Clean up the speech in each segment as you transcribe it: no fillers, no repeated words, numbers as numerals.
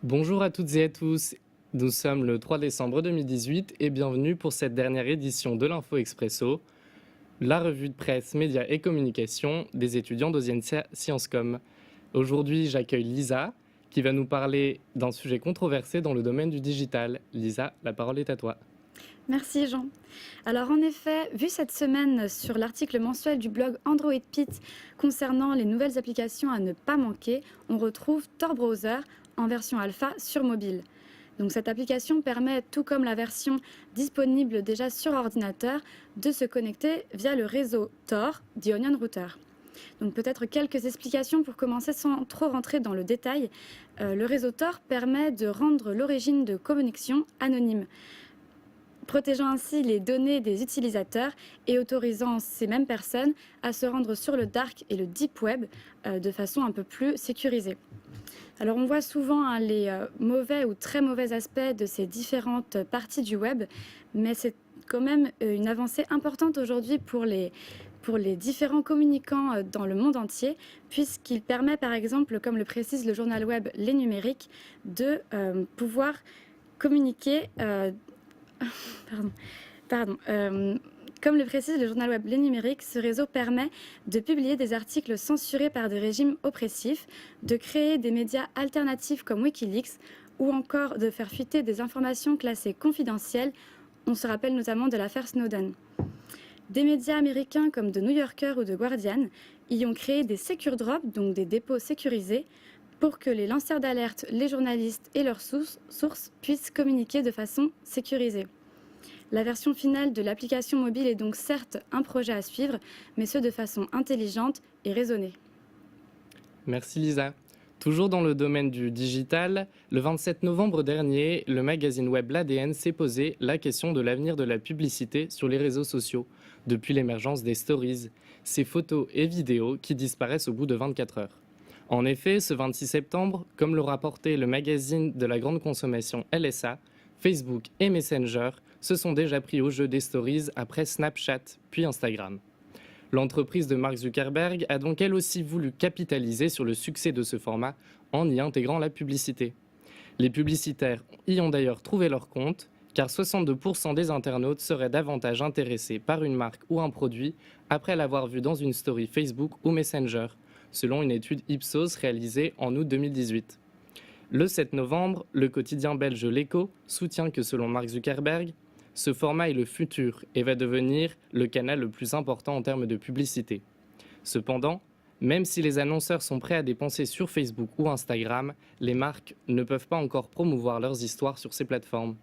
Bonjour à toutes et à tous, nous sommes le 3 décembre 2018 et bienvenue pour cette dernière édition de l'Info Expresso, la revue de presse, médias et communication des étudiants d'Ausientia Sciencescom. Aujourd'hui, j'accueille Lisa qui va nous parler d'un sujet controversé dans le domaine du digital. Lisa, la parole est à toi. Merci Jean. Alors en effet, vu cette semaine sur l'article mensuel du blog Android Pit concernant les nouvelles applications à ne pas manquer, on retrouve Tor Browser en version alpha sur mobile. Donc cette application permet, tout comme la version disponible déjà sur ordinateur, de se connecter via le réseau Tor, The Onion Router. Donc peut-être quelques explications pour commencer sans trop rentrer dans le détail. Le réseau Tor permet de rendre l'origine de connexion anonyme, protégeant ainsi les données des utilisateurs et autorisant ces mêmes personnes à se rendre sur le dark et le deep web de façon un peu plus sécurisée. Alors on voit souvent les mauvais ou très mauvais aspects de ces différentes parties du web, mais c'est quand même une avancée importante aujourd'hui pour les différents communicants dans le monde entier, puisqu'il permet par exemple, comme le précise le journal web Les Numériques, de pouvoir communiquer comme le précise le journal web Les Numériques, ce réseau permet de publier des articles censurés par des régimes oppressifs, de créer des médias alternatifs comme Wikileaks ou encore de faire fuiter des informations classées confidentielles. On se rappelle notamment de l'affaire Snowden. Des médias américains comme The New Yorker ou The Guardian y ont créé des Secure Drops, donc des dépôts sécurisés, pour que les lanceurs d'alerte, les journalistes et leurs sources puissent communiquer de façon sécurisée. La version finale de l'application mobile est donc certes un projet à suivre, mais ce de façon intelligente et raisonnée. Merci Lisa. Toujours dans le domaine du digital, le 27 novembre dernier, le magazine web L'ADN s'est posé la question de l'avenir de la publicité sur les réseaux sociaux, depuis l'émergence des stories, ces photos et vidéos qui disparaissent au bout de 24 heures. En effet, ce 26 septembre, comme le rapportait le magazine de la grande consommation LSA, Facebook et Messenger se sont déjà pris au jeu des stories après Snapchat puis Instagram. L'entreprise de Mark Zuckerberg a donc elle aussi voulu capitaliser sur le succès de ce format en y intégrant la publicité. Les publicitaires y ont d'ailleurs trouvé leur compte, car 62% des internautes seraient davantage intéressés par une marque ou un produit après l'avoir vu dans une story Facebook ou Messenger, selon une étude Ipsos réalisée en août 2018. Le 7 novembre, le quotidien belge L'Echo soutient que selon Mark Zuckerberg, ce format est le futur et va devenir le canal le plus important en termes de publicité. Cependant, même si les annonceurs sont prêts à dépenser sur Facebook ou Instagram, les marques ne peuvent pas encore promouvoir leurs histoires sur ces plateformes.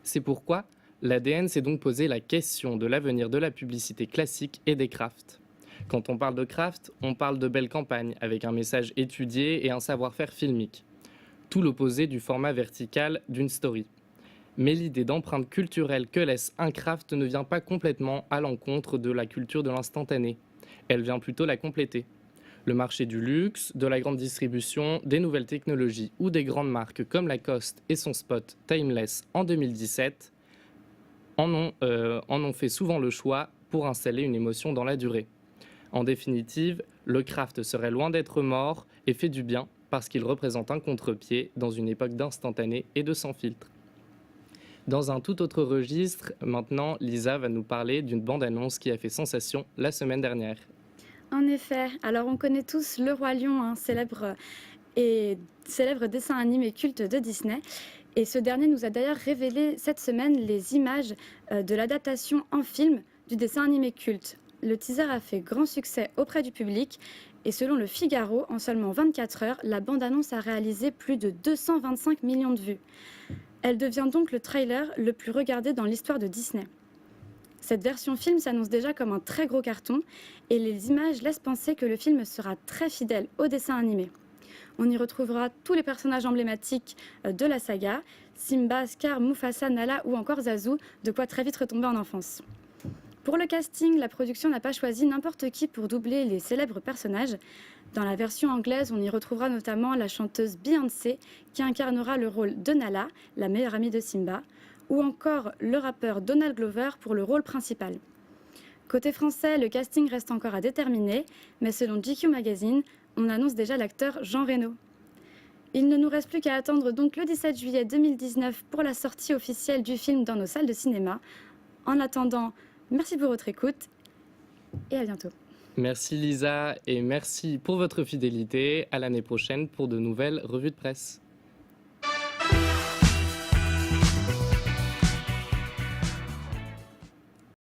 C'est pourquoi l'ADN s'est donc posé la question de l'avenir de la publicité classique et des crafts. Quand on parle de craft, on parle de belles campagnes avec un message étudié et un savoir-faire filmique. Tout l'opposé du format vertical d'une story. Mais l'idée d'empreinte culturelle que laisse un craft ne vient pas complètement à l'encontre de la culture de l'instantané. Elle vient plutôt la compléter. Le marché du luxe, de la grande distribution, des nouvelles technologies ou des grandes marques comme Lacoste et son spot Timeless en 2017 en ont fait souvent le choix pour installer une émotion dans la durée. En définitive, le craft serait loin d'être mort et fait du bien parce qu'il représente un contre-pied dans une époque d'instantané et de sans filtre. Dans un tout autre registre, maintenant, Lisa va nous parler d'une bande-annonce qui a fait sensation la semaine dernière. En effet, alors on connaît tous Le Roi Lion, un célèbre dessin animé culte de Disney. Et ce dernier nous a d'ailleurs révélé cette semaine les images de l'adaptation en film du dessin animé culte. Le teaser a fait grand succès auprès du public et selon le Figaro, en seulement 24 heures, la bande-annonce a réalisé plus de 225 millions de vues. Elle devient donc le trailer le plus regardé dans l'histoire de Disney. Cette version film s'annonce déjà comme un très gros carton et les images laissent penser que le film sera très fidèle au dessin animé. On y retrouvera tous les personnages emblématiques de la saga, Simba, Scar, Mufasa, Nala ou encore Zazu, de quoi très vite retomber en enfance. Pour le casting, la production n'a pas choisi n'importe qui pour doubler les célèbres personnages. Dans la version anglaise, on y retrouvera notamment la chanteuse Beyoncé qui incarnera le rôle de Nala, la meilleure amie de Simba, ou encore le rappeur Donald Glover pour le rôle principal. Côté français, le casting reste encore à déterminer, mais selon GQ Magazine, on annonce déjà l'acteur Jean Reno. Il ne nous reste plus qu'à attendre donc le 17 juillet 2019 pour la sortie officielle du film dans nos salles de cinéma. En attendant, merci pour votre écoute et à bientôt. Merci Lisa et merci pour votre fidélité. À l'année prochaine pour de nouvelles revues de presse.